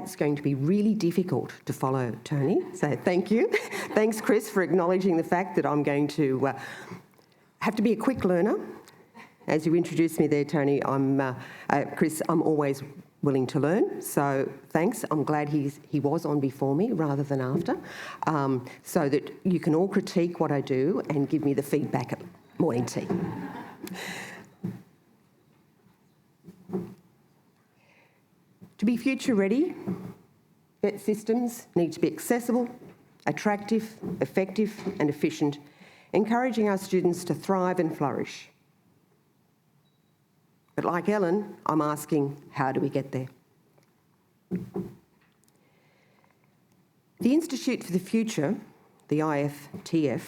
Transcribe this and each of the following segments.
that's going to be really difficult to follow, Tony. So thank you. Thanks, Chris, for acknowledging the fact that I'm going to have to be a quick learner. As you introduced me there, Tony, Chris, I'm always willing to learn, so thanks. I'm glad he was on before me rather than after, so that you can all critique what I do and give me the feedback at morning tea. To be future ready, VET systems need to be accessible, attractive, effective and efficient, encouraging our students to thrive and flourish. But like Ellen, I'm asking, how do we get there? The Institute for the Future, the IFTF,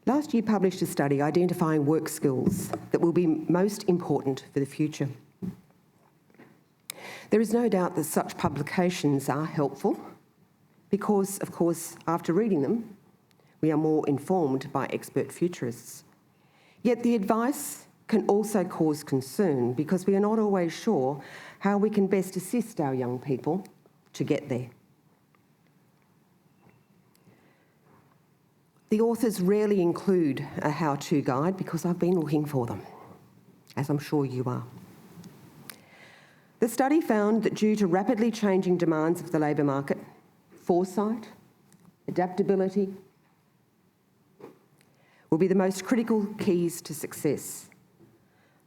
last year published a study identifying work skills that will be most important for the future. There is no doubt that such publications are helpful because, of course, after reading them, we are more informed by expert futurists. Yet the advice can also cause concern because we are not always sure how we can best assist our young people to get there. The authors rarely include a how-to guide because I've been looking for them, as I'm sure you are. The study found that due to rapidly changing demands of the labour market, foresight, adaptability will be the most critical keys to success.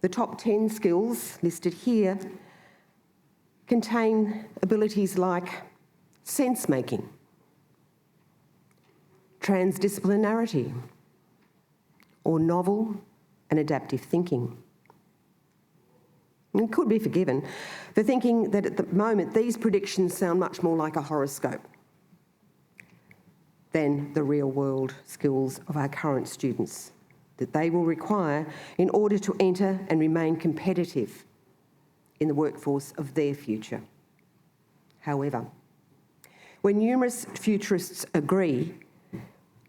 The top 10 skills listed here contain abilities like sense-making, transdisciplinarity, or novel and adaptive thinking. It could be forgiven for thinking that at the moment these predictions sound much more like a horoscope than the real-world skills of our current students that they will require in order to enter and remain competitive in the workforce of their future. However, when numerous futurists agree,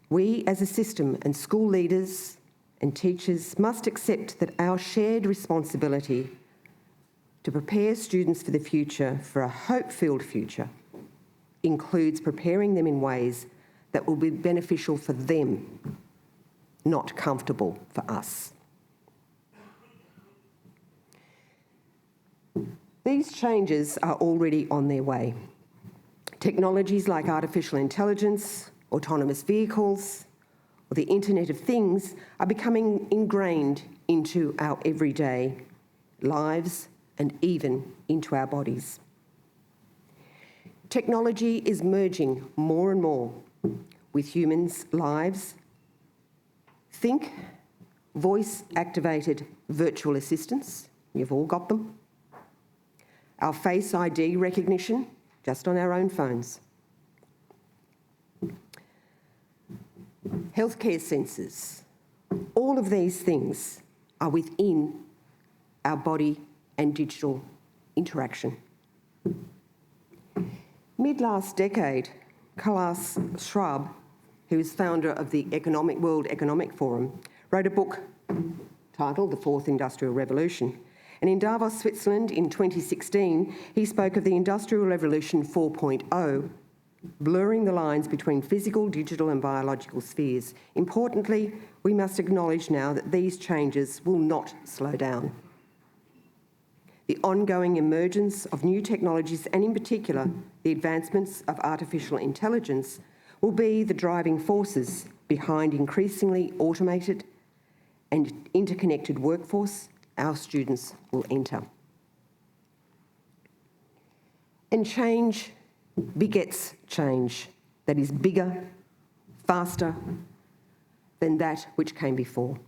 we as a system and school leaders and teachers must accept that our shared responsibility to prepare students for the future, for a hope-filled future, includes preparing them in ways that will be beneficial for them, not comfortable for us. These changes are already on their way. Technologies like artificial intelligence, autonomous vehicles, or the Internet of Things are becoming ingrained into our everyday lives and even into our bodies. Technology is merging more and more with humans' lives. Think voice-activated virtual assistants, you've all got them. Our Face ID recognition, just on our own phones. Healthcare sensors, all of these things are within our body and digital interaction. Mid-last decade, Klaus Schwab, who is founder of the World Economic Forum, wrote a book titled The Fourth Industrial Revolution. And in Davos, Switzerland in 2016, he spoke of the Industrial Revolution 4.0, blurring the lines between physical, digital and biological spheres. Importantly, we must acknowledge now that these changes will not slow down. The ongoing emergence of new technologies, and in particular, the advancements of artificial intelligence, will be the driving forces behind increasingly automated and interconnected workforce our students will enter. And change begets change that is bigger, faster than that which came before.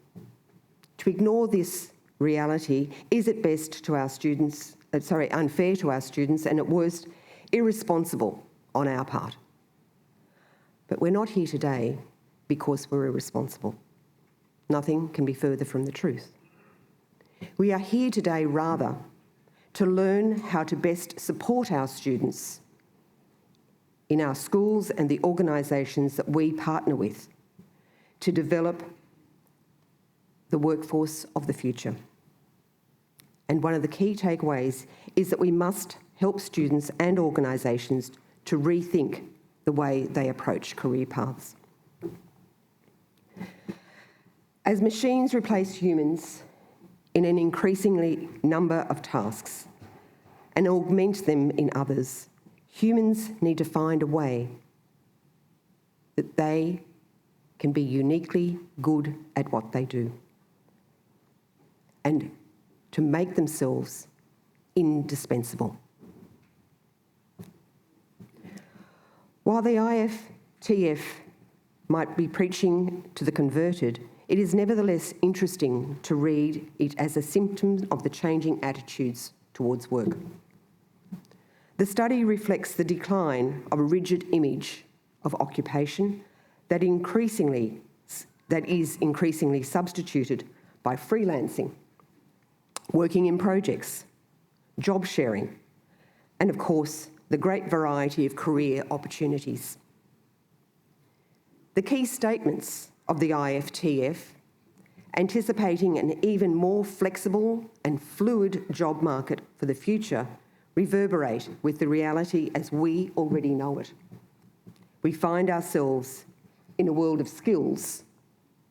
To ignore this reality is at best to our students, unfair to our students, and at worst, irresponsible on our part. But we're not here today because we're irresponsible. Nothing can be further from the truth. We are here today rather to learn how to best support our students in our schools and the organisations that we partner with to develop the workforce of the future. And one of the key takeaways is that we must help students and organisations to rethink the way they approach career paths. As machines replace humans in an increasingly number of tasks and augment them in others, humans need to find a way that they can be uniquely good at what they do and to make themselves indispensable. While the IFTF might be preaching to the converted, it is nevertheless interesting to read it as a symptom of the changing attitudes towards work. The study reflects the decline of a rigid image of occupation that is increasingly substituted by freelancing, working in projects, job sharing, and of course, the great variety of career opportunities. The key statements of the IFTF, anticipating an even more flexible and fluid job market for the future, reverberate with the reality as we already know it. We find ourselves in a world of skills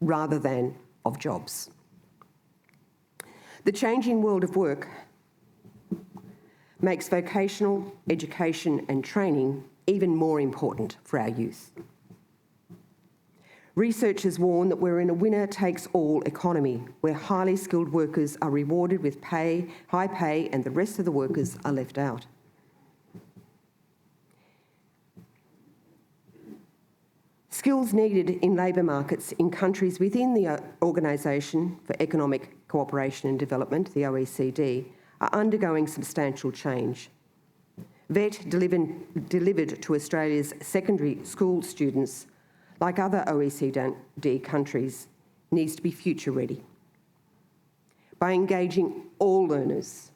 rather than of jobs. The changing world of work makes vocational education and training even more important for our youth. Researchers warn that we're in a winner-takes-all economy where highly skilled workers are rewarded with high pay, and the rest of the workers are left out. Skills needed in labour markets in countries within the Organisation for Economic Cooperation and Development, the OECD, are undergoing substantial change. VET delivered to Australia's secondary school students, like other OECD countries, needs to be future ready by engaging all learners.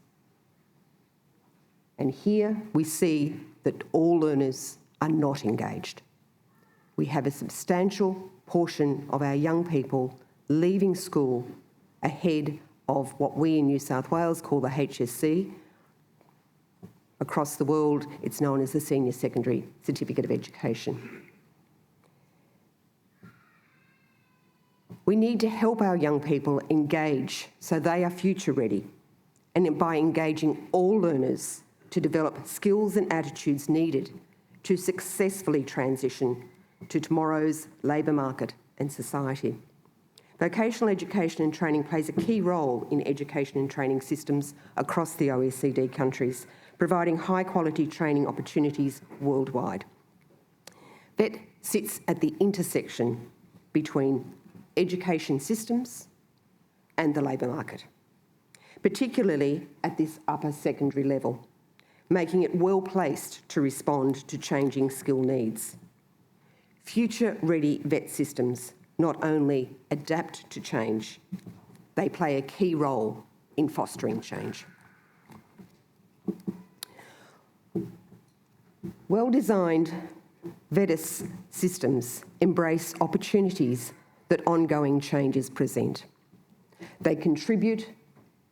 And here we see that all learners are not engaged. We have a substantial portion of our young people leaving school ahead of what we in New South Wales call the HSC. Across the world, it's known as the Senior Secondary Certificate of Education. We need to help our young people engage so they are future ready, and by engaging all learners to develop skills and attitudes needed to successfully transition to tomorrow's labour market and society. Vocational education and training plays a key role in education and training systems across the OECD countries, providing high-quality training opportunities worldwide. VET sits at the intersection between education systems and the labour market, particularly at this upper secondary level, making it well-placed to respond to changing skill needs. Future-ready VET systems not only adapt to change, they play a key role in fostering change. Well-designed VETIS systems embrace opportunities that ongoing changes present. They contribute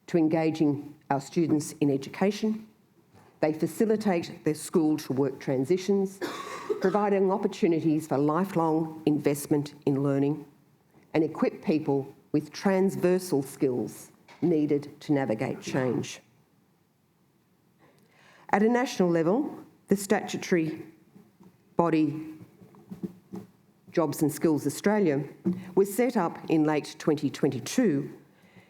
to engaging our students in education. They facilitate their school-to-work transitions, providing opportunities for lifelong investment in learning, and equip people with transversal skills needed to navigate change. At a national level, the statutory body Jobs and Skills Australia was set up in late 2022,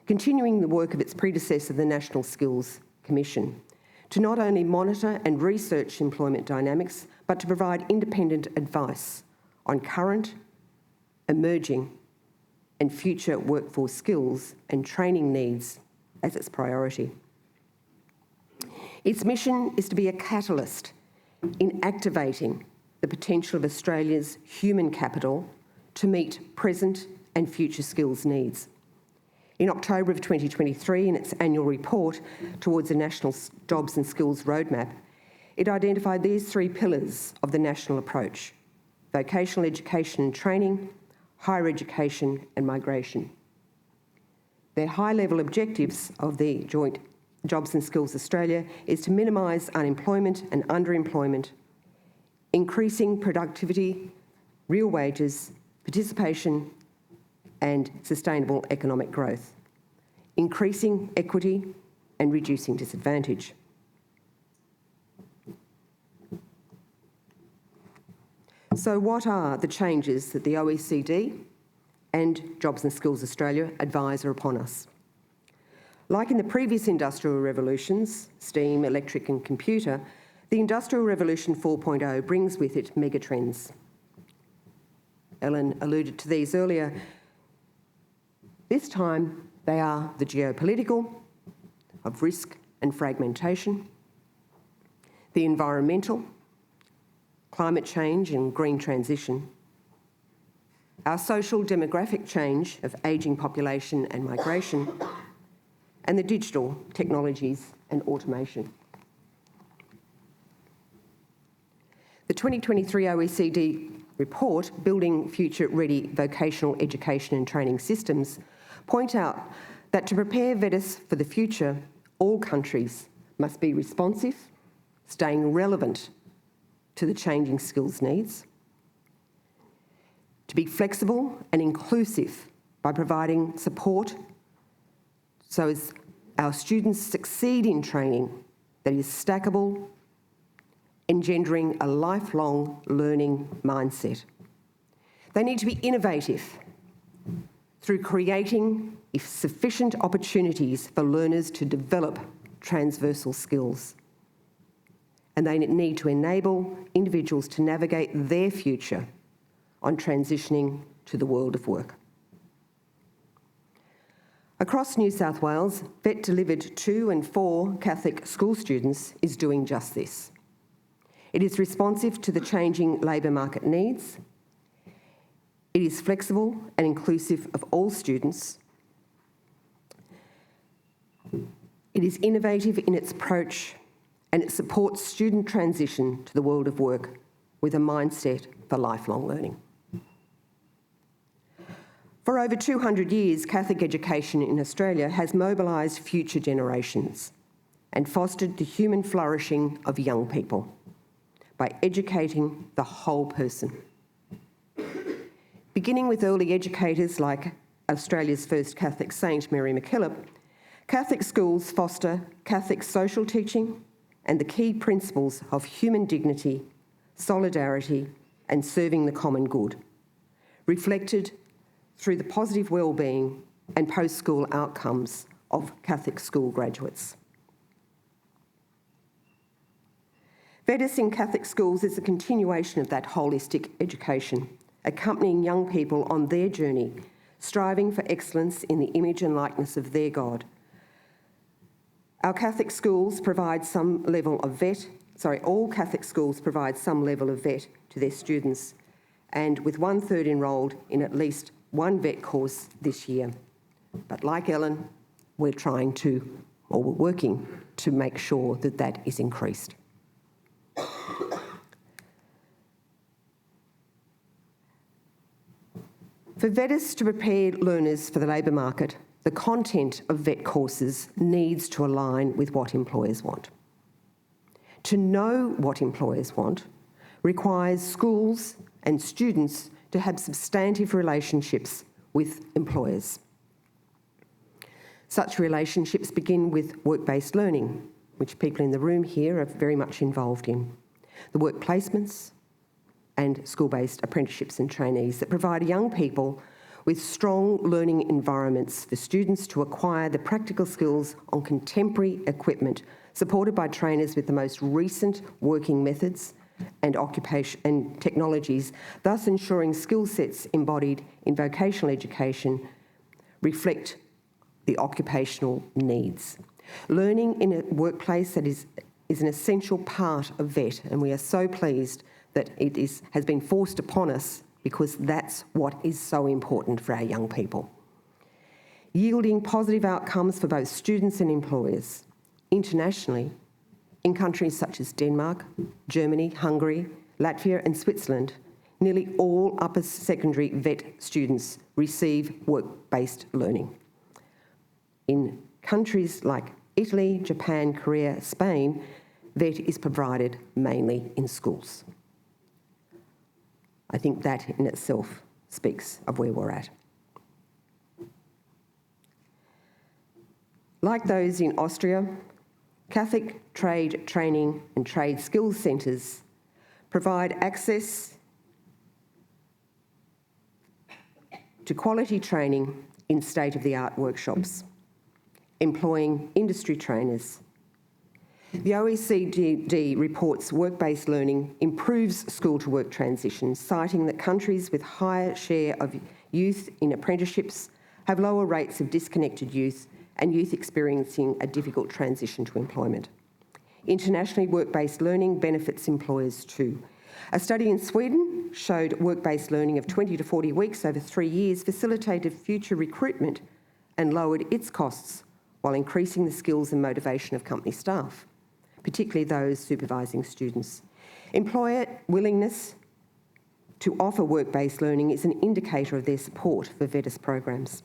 continuing the work of its predecessor, the National Skills Commission, to not only monitor and research employment dynamics, but to provide independent advice on current, emerging and future workforce skills and training needs as its priority. Its mission is to be a catalyst in activating the potential of Australia's human capital to meet present and future skills needs. In October of 2023, in its annual report towards the National Jobs and Skills Roadmap, it identified these three pillars of the national approach: vocational education and training, higher education and migration. Their high-level objectives of the joint Jobs and Skills Australia is to minimise unemployment and underemployment, increasing productivity, real wages, participation and sustainable economic growth, increasing equity and reducing disadvantage. So what are the changes that the OECD and Jobs and Skills Australia advise are upon us? Like in the previous industrial revolutions, steam, electric and computer, the Industrial Revolution 4.0 brings with it megatrends. Ellen alluded to these earlier. This time they are the geopolitical, of risk and fragmentation, the environmental, climate change and green transition, our social demographic change of ageing population and migration, and the digital technologies and automation. The 2023 OECD report, Building Future-Ready Vocational Education and Training Systems, point out that to prepare VETS for the future, all countries must be responsive, staying relevant to the changing skills needs, to be flexible and inclusive by providing support so as our students succeed in training that is stackable, engendering a lifelong learning mindset. They need to be innovative through creating sufficient opportunities for learners to develop transversal skills. And they need to enable individuals to navigate their future on transitioning to the world of work. Across New South Wales, VET delivered to and for Catholic school students is doing just this. It is responsive to the changing labour market needs. It is flexible and inclusive of all students. It is innovative in its approach and it supports student transition to the world of work with a mindset for lifelong learning. For over 200 years, Catholic education in Australia has mobilised future generations and fostered the human flourishing of young people by educating the whole person. Beginning with early educators like Australia's first Catholic saint, Mary-Clare, Catholic schools foster Catholic social teaching and the key principles of human dignity, solidarity and serving the common good, reflected through the positive wellbeing and post-school outcomes of Catholic school graduates. VETS in Catholic schools is a continuation of that holistic education, accompanying young people on their journey, striving for excellence in the image and likeness of their God. Our Catholic schools provide some level of all Catholic schools provide some level of VET to their students, and with 1/3 enrolled in at least one VET course this year. But like Ellen, we're working to make sure that that is increased. For VETs to prepare learners for the labour market, the content of VET courses needs to align with what employers want. To know what employers want requires schools and students to have substantive relationships with employers. Such relationships begin with work-based learning, which people in the room here are very much involved in, the work placements and school-based apprenticeships and trainees that provide young people with strong learning environments for students to acquire the practical skills on contemporary equipment, supported by trainers with the most recent working methods and occupation and technologies, thus ensuring skill sets embodied in vocational education reflect the occupational needs. Learning in a workplace that is an essential part of VET, and we are so pleased that it has been forced upon us because that's what is so important for our young people. Yielding positive outcomes for both students and employers. Internationally, in countries such as Denmark, Germany, Hungary, Latvia and Switzerland, nearly all upper secondary VET students receive work-based learning. In countries like Italy, Japan, Korea, Spain, VET is provided mainly in schools. I think that in itself speaks of where we're at. Like those in Austria, Catholic trade training and trade skills centres provide access to quality training in state-of-the-art workshops, employing industry trainers. The OECD reports work-based learning improves school-to-work transitions, citing that countries with higher share of youth in apprenticeships have lower rates of disconnected youth and youth experiencing a difficult transition to employment. Internationally, work-based learning benefits employers too. A study in Sweden showed work-based learning of 20 to 40 weeks over 3 years facilitated future recruitment and lowered its costs while increasing the skills and motivation of company staff, particularly those supervising students. Employer willingness to offer work-based learning is an indicator of their support for VETIS programs,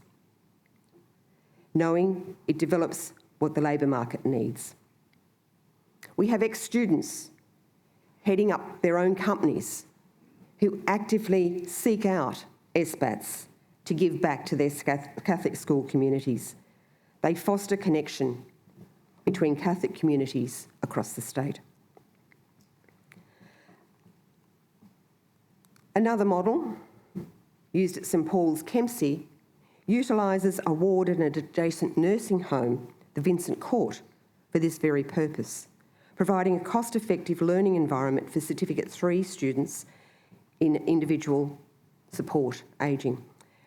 knowing it develops what the labour market needs. We have ex-students heading up their own companies who actively seek out SBATs to give back to their Catholic school communities. They foster connection between Catholic communities across the state. Another model used at St Paul's Kempsey utilises a ward and an adjacent nursing home, the Vincent Court, for this very purpose, providing a cost-effective learning environment for Certificate 3 students in individual support ageing,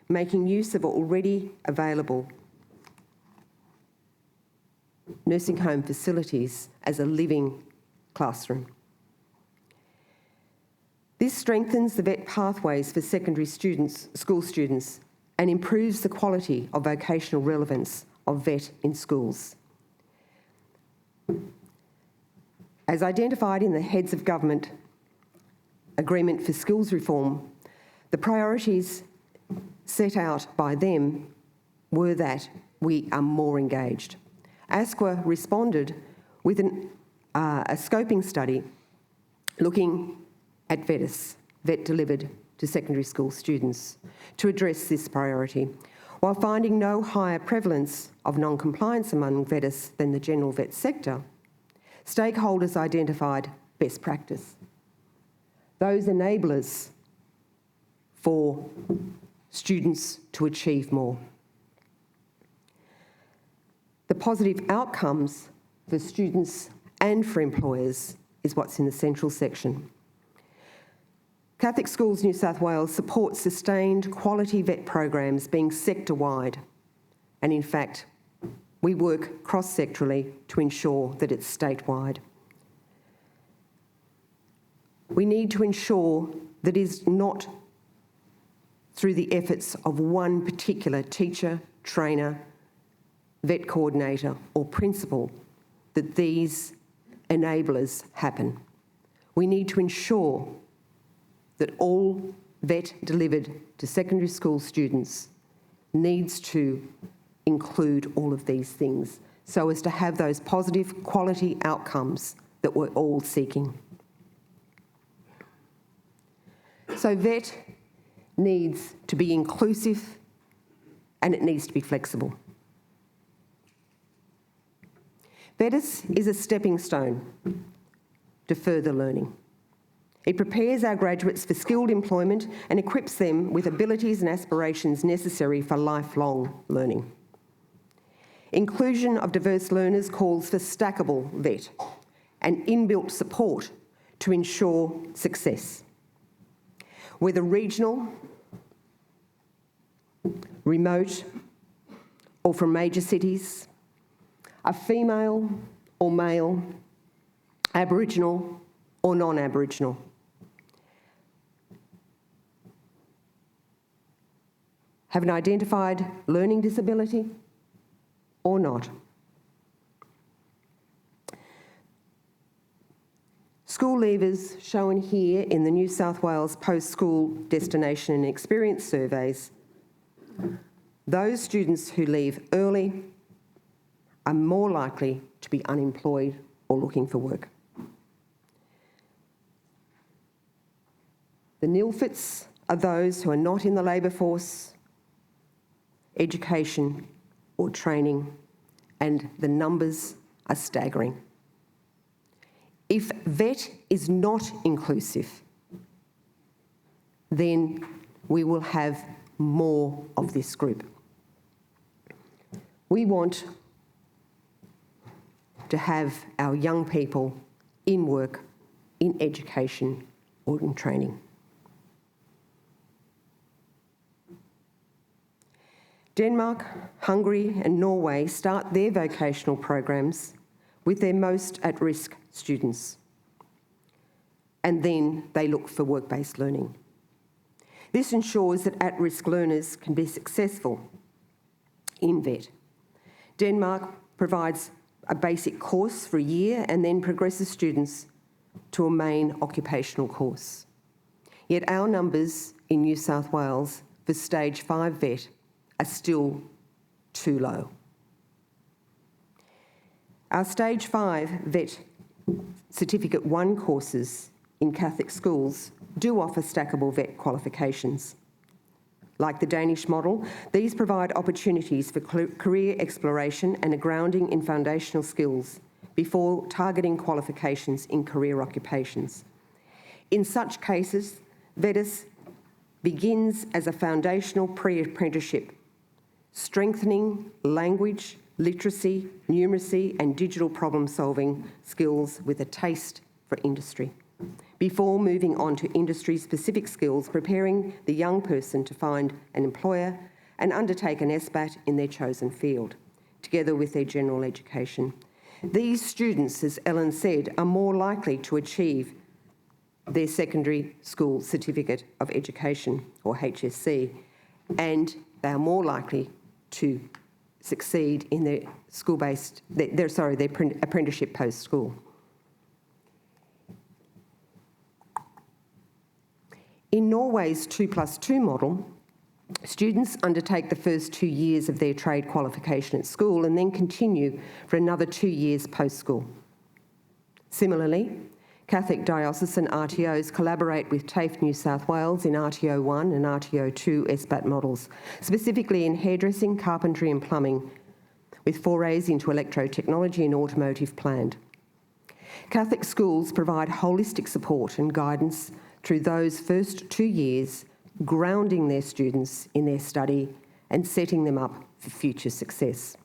making use of already available nursing home facilities as a living classroom. This strengthens the VET pathways for secondary students, school students, and improves the quality of vocational relevance of VET in schools. As identified in the Heads of Government Agreement for Skills Reform, the priorities set out by them were that we are more engaged. ASQA responded with a scoping study looking at VETIS, VET delivered to secondary school students, to address this priority. While finding no higher prevalence of non-compliance among VETIS than the general VET sector, stakeholders identified best practice, those enablers for students to achieve more. The positive outcomes for students and for employers is what's in the central section. Catholic Schools New South Wales supports sustained quality VET programs being sector-wide, and in fact, we work cross-sectorally to ensure that it's statewide. We need to ensure that it is not through the efforts of one particular teacher, trainer, VET coordinator or principal that these enablers happen. We need to ensure that all VET delivered to secondary school students needs to include all of these things so as to have those positive quality outcomes that we're all seeking. So VET needs to be inclusive and it needs to be flexible. VETIS is a stepping stone to further learning. It prepares our graduates for skilled employment and equips them with abilities and aspirations necessary for lifelong learning. Inclusion of diverse learners calls for stackable VET and inbuilt support to ensure success. Whether regional, remote, or from major cities, a female or male, Aboriginal or non-Aboriginal. Have an identified learning disability or not. School leavers shown here in the New South Wales Post-School Destination and Experience surveys, those students who leave early are more likely to be unemployed or looking for work. The nilfits are those who are not in the labour force, education or training, and the numbers are staggering. If VET is not inclusive, then we will have more of this group. We want to have our young people in work, in education or in training. Denmark, Hungary and Norway start their vocational programs with their most at-risk students, and then they look for work-based learning. This ensures that at-risk learners can be successful in VET. Denmark provides a basic course for a year and then progresses students to a main occupational course. Yet our numbers in New South Wales for Stage 5 VET are still too low. Our Stage 5 VET Certificate 1 courses in Catholic schools do offer stackable VET qualifications. Like the Danish model, these provide opportunities for career exploration and a grounding in foundational skills before targeting qualifications in career occupations. In such cases, VETIS begins as a foundational pre-apprenticeship, strengthening language, literacy, numeracy and digital problem-solving skills with a taste for industry, before moving on to industry-specific skills, preparing the young person to find an employer and undertake an SBAT in their chosen field, together with their general education. These students, as Ellen said, are more likely to achieve their secondary school certificate of education, or HSC, and they are more likely to succeed in their school-based, their apprenticeship post-school. In Norway's 2+2 model, students undertake the first 2 years of their trade qualification at school and then continue for another 2 years post-school. Similarly, Catholic diocesan RTOs collaborate with TAFE New South Wales in RTO1 and RTO2 SBAT models, specifically in hairdressing, carpentry and plumbing, with forays into electrotechnology and automotive planned. Catholic schools provide holistic support and guidance through those first 2 years, grounding their students in their study and setting them up for future success.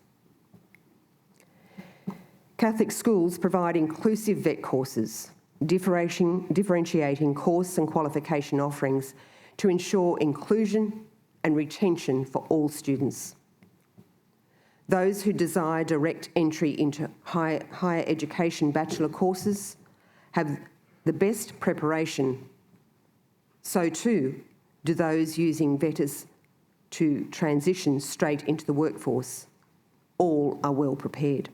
Catholic schools provide inclusive VET courses, differentiating course and qualification offerings to ensure inclusion and retention for all students. Those who desire direct entry into higher education bachelor courses have the best preparation. So too do those using VETIS to transition straight into the workforce. All are well prepared.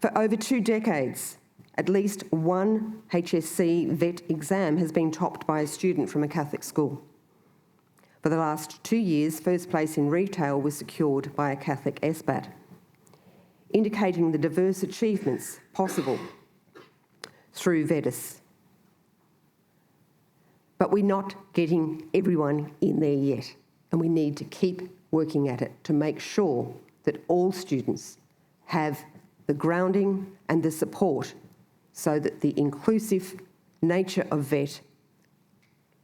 For over 2 decades, at least one HSC VET exam has been topped by a student from a Catholic school. For the last 2 years, first place in retail was secured by a Catholic SBAT, indicating the diverse achievements possible through VETIS. But we're not getting everyone in there yet, and we need to keep working at it to make sure that all students have the grounding and the support so that the inclusive nature of VET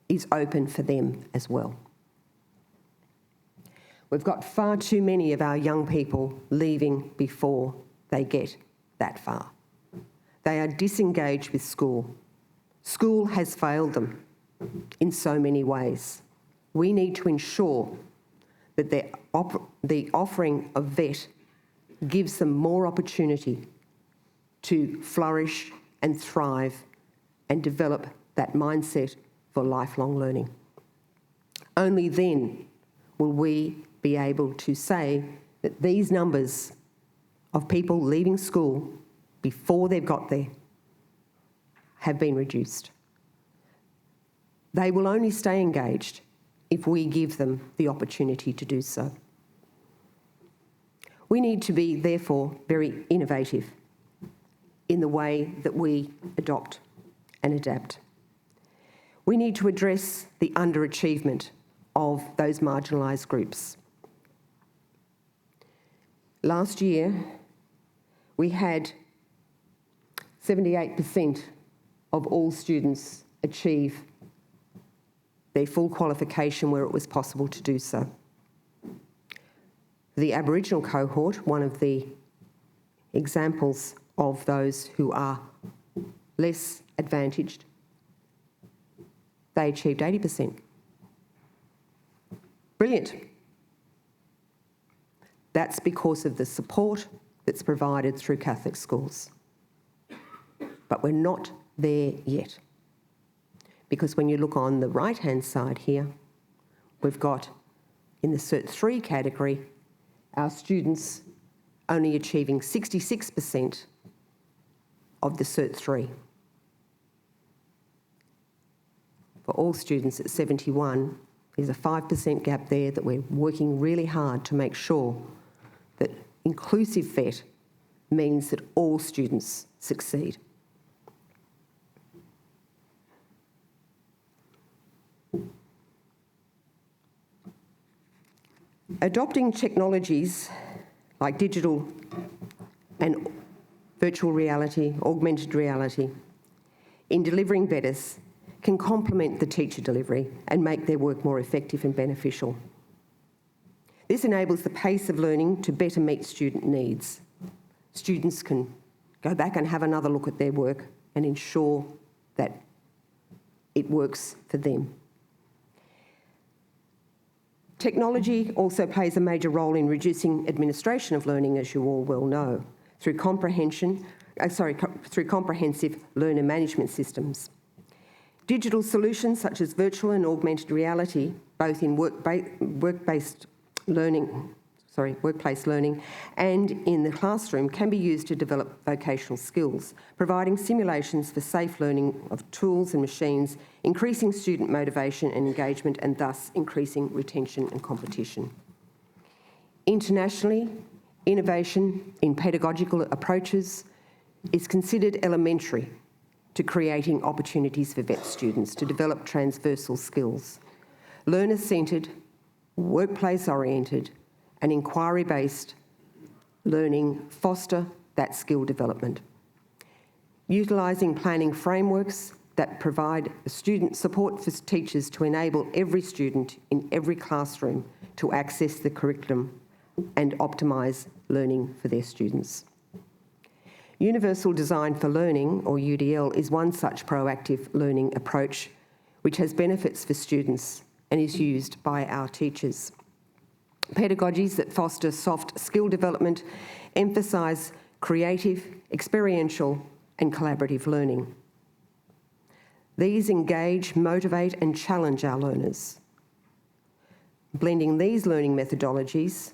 is open for them as well. We've got far too many of our young people leaving before they get that far. They are disengaged with school. School has failed them in so many ways. We need to ensure that the offering of VET gives them more opportunity to flourish and thrive and develop that mindset for lifelong learning. Only then will we be able to say that these numbers of people leaving school before they've got there have been reduced. They will only stay engaged if we give them the opportunity to do so. We need to be, therefore, very innovative in the way that we adopt and adapt. We need to address the underachievement of those marginalised groups. Last year, we had 78% of all students achieve their full qualification where it was possible to do so. The Aboriginal cohort, one of the examples of those who are less advantaged, they achieved 80%. Brilliant. That's because of the support that's provided through Catholic schools. But we're not there yet. Because when you look on the right-hand side here, we've got, in the Cert 3 category, our students only achieving 66% of the Cert 3. For all students at 71, there's a 5% gap there that we're working really hard to make sure that inclusive VET means that all students succeed. Adopting technologies like digital and virtual reality, augmented reality, in delivering VETs can complement the teacher delivery and make their work more effective and beneficial. This enables the pace of learning to better meet student needs. Students can go back and have another look at their work and ensure that it works for them. Technology also plays a major role in reducing administration of learning, as you all well know, through comprehensive learner management systems. Digital solutions such as virtual and augmented reality, both in workplace learning and in the classroom, can be used to develop vocational skills, providing simulations for safe learning of tools and machines, increasing student motivation and engagement, and thus increasing retention and competition. Internationally, innovation in pedagogical approaches is considered elementary to creating opportunities for VET students to develop transversal skills. Learner-centred, workplace-oriented and inquiry-based learning foster that skill development. Utilising planning frameworks that provide student support for teachers to enable every student in every classroom to access the curriculum and optimise learning for their students. Universal Design for Learning, or UDL, is one such proactive learning approach which has benefits for students and is used by our teachers. Pedagogies that foster soft skill development emphasise creative, experiential and collaborative learning. These engage, motivate and challenge our learners. Blending these learning methodologies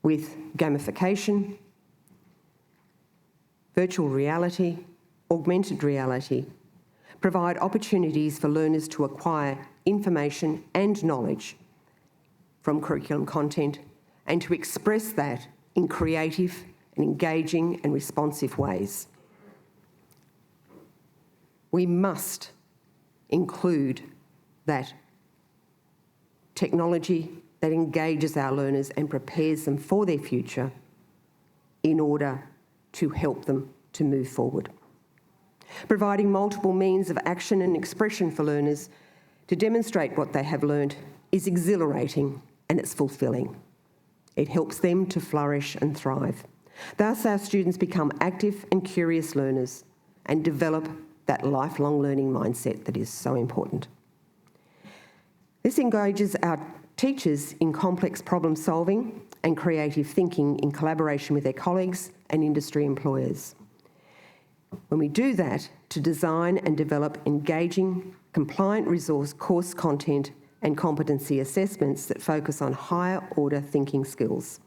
with gamification, virtual reality, augmented reality, provide opportunities for learners to acquire information and knowledge from curriculum content and to express that in creative and engaging and responsive ways. We must include that technology that engages our learners and prepares them for their future in order to help them to move forward. Providing multiple means of action and expression for learners to demonstrate what they have learned is exhilarating and it's fulfilling. It helps them to flourish and thrive. Thus, our students become active and curious learners and develop that lifelong learning mindset that is so important. This engages our teachers in complex problem solving and creative thinking in collaboration with their colleagues and industry employers. When we do that, to design and develop engaging, compliant resource course content and competency assessments that focus on higher order thinking skills.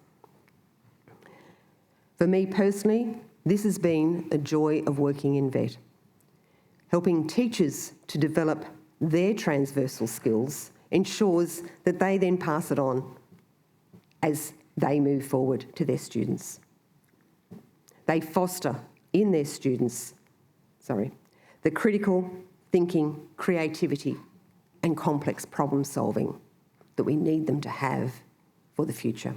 For me personally, this has been a joy of working in VET. Helping teachers to develop their transversal skills ensures that they then pass it on as they move forward to their students. They foster in their students, the critical thinking, creativity, and complex problem solving that we need them to have for the future.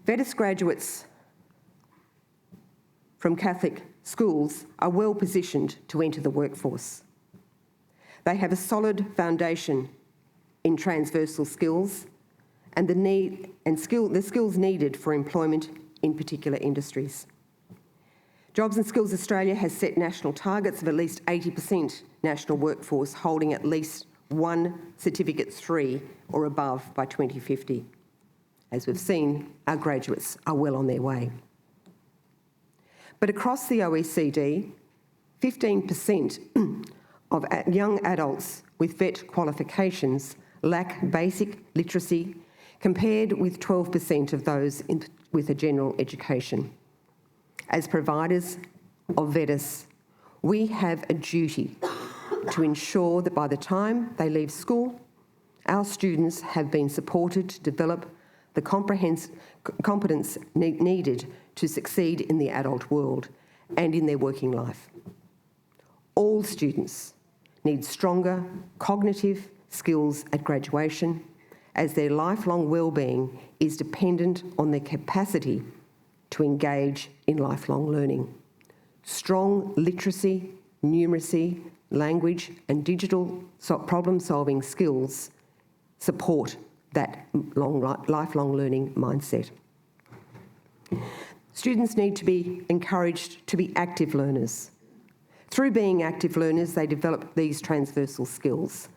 VETS graduates from Catholic schools are well positioned to enter the workforce. They have a solid foundation in transversal skills and the skills needed for employment in particular industries. Jobs and Skills Australia has set national targets of at least 80% national workforce holding at least one Certificate 3 or above by 2050. As we've seen, our graduates are well on their way. But across the OECD, 15% of young adults with VET qualifications lack basic literacy, compared with 12% of those with a general education. As providers of VETS, we have a duty to ensure that by the time they leave school, our students have been supported to develop the competence needed to succeed in the adult world and in their working life. All students need stronger cognitive skills at graduation, as their lifelong well-being is dependent on their capacity to engage in lifelong learning. Strong literacy, numeracy, language and digital problem-solving skills support that lifelong learning mindset. Students need to be encouraged to be active learners. Through being active learners, they develop these transversal skills: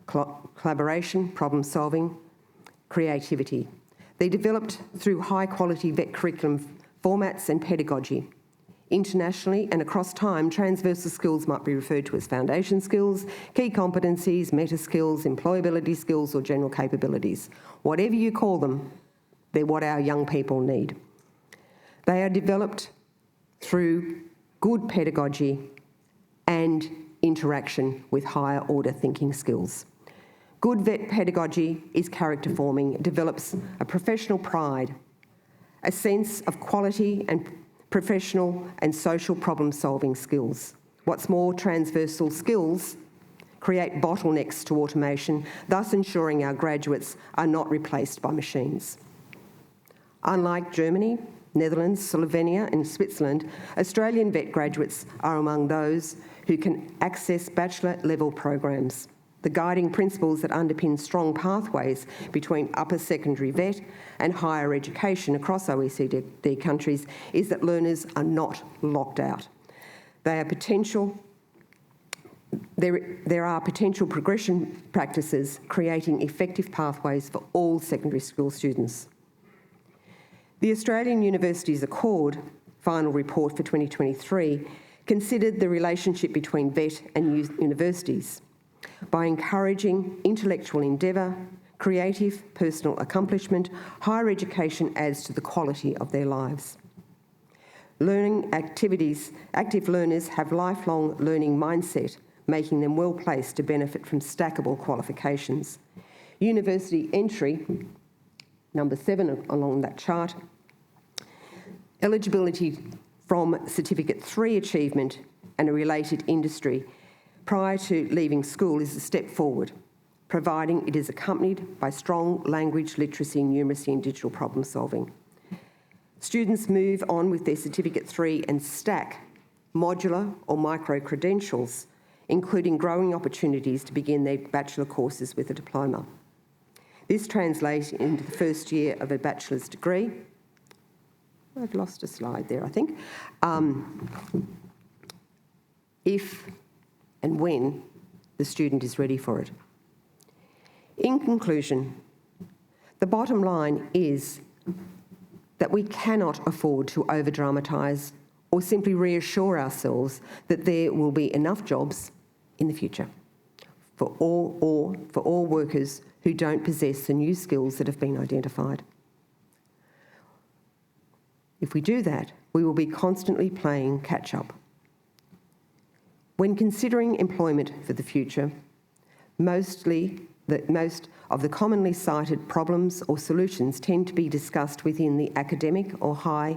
collaboration, problem-solving, creativity. They're developed through high-quality VET curriculum formats and pedagogy. Internationally and across time, transversal skills might be referred to as foundation skills, key competencies, meta skills, employability skills, or general capabilities. Whatever you call them, they're what our young people need. They are developed through good pedagogy and interaction with higher order thinking skills. Good VET pedagogy is character forming. It develops a professional pride, a sense of quality and professional and social problem-solving skills. What's more, transversal skills create bottlenecks to automation, thus ensuring our graduates are not replaced by machines. Unlike Germany, Netherlands, Slovenia and Switzerland, Australian VET graduates are among those who can access bachelor-level programs. The guiding principles that underpin strong pathways between upper secondary VET and higher education across OECD countries is that learners are not locked out. There are potential progression practices creating effective pathways for all secondary school students. The Australian Universities Accord final report for 2023 considered the relationship between VET and universities by encouraging intellectual endeavour, creative personal accomplishment. Higher education adds to the quality of their lives. Learning activities, active learners have lifelong learning mindset, making them well placed to benefit from stackable qualifications. University entry, number 7 along that chart, eligibility from Certificate 3 achievement and a related industry prior to leaving school is a step forward, providing it is accompanied by strong language literacy, numeracy and digital problem solving. Students move on with their Certificate 3 and stack modular or micro credentials, including growing opportunities to begin their bachelor courses with a diploma. This translates into the first year of a bachelor's degree. I've lost a slide there, I think. If and when the student is ready for it. In conclusion, the bottom line is that we cannot afford to over-dramatise or simply reassure ourselves that there will be enough jobs in the future for all workers who don't possess the new skills that have been identified. If we do that, we will be constantly playing catch-up. When considering employment for the future, mostly that most of the commonly cited problems or solutions tend to be discussed within the academic or high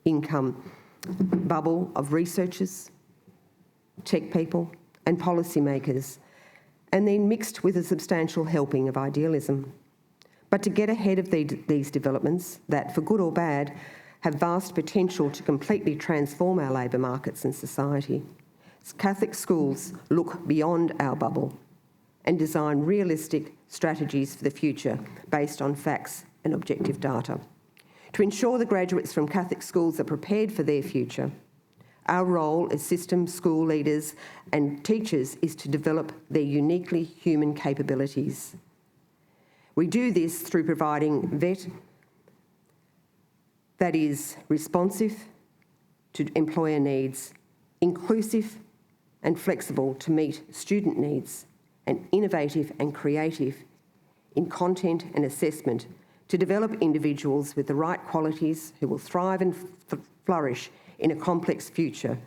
income bubble of researchers, tech people and policymakers, and then mixed with a substantial helping of idealism. But to get ahead of these developments that, for good or bad, have vast potential to completely transform our labour markets and society, Catholic schools look beyond our bubble and design realistic strategies for the future based on facts and objective data. To ensure the graduates from Catholic schools are prepared for their future, our role as system school leaders and teachers is to develop their uniquely human capabilities. We do this through providing VET that is responsive to employer needs, inclusive and flexible to meet student needs, and innovative and creative in content and assessment to develop individuals with the right qualities who will thrive and flourish in a complex future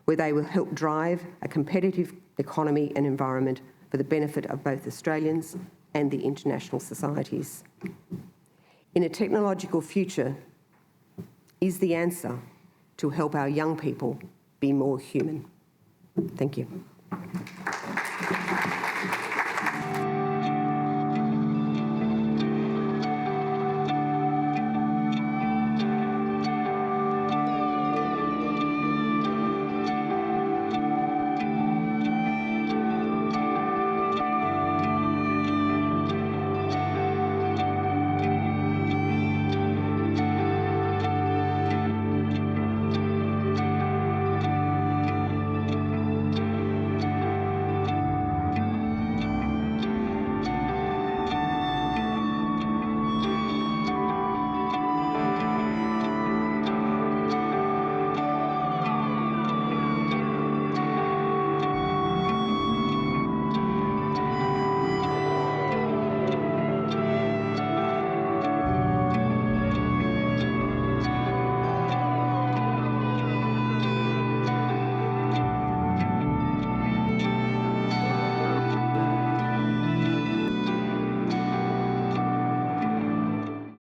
where they will help drive a competitive economy and environment for the benefit of both Australians and the international societies. In a technological future is the answer to help our young people be more human. Thank you.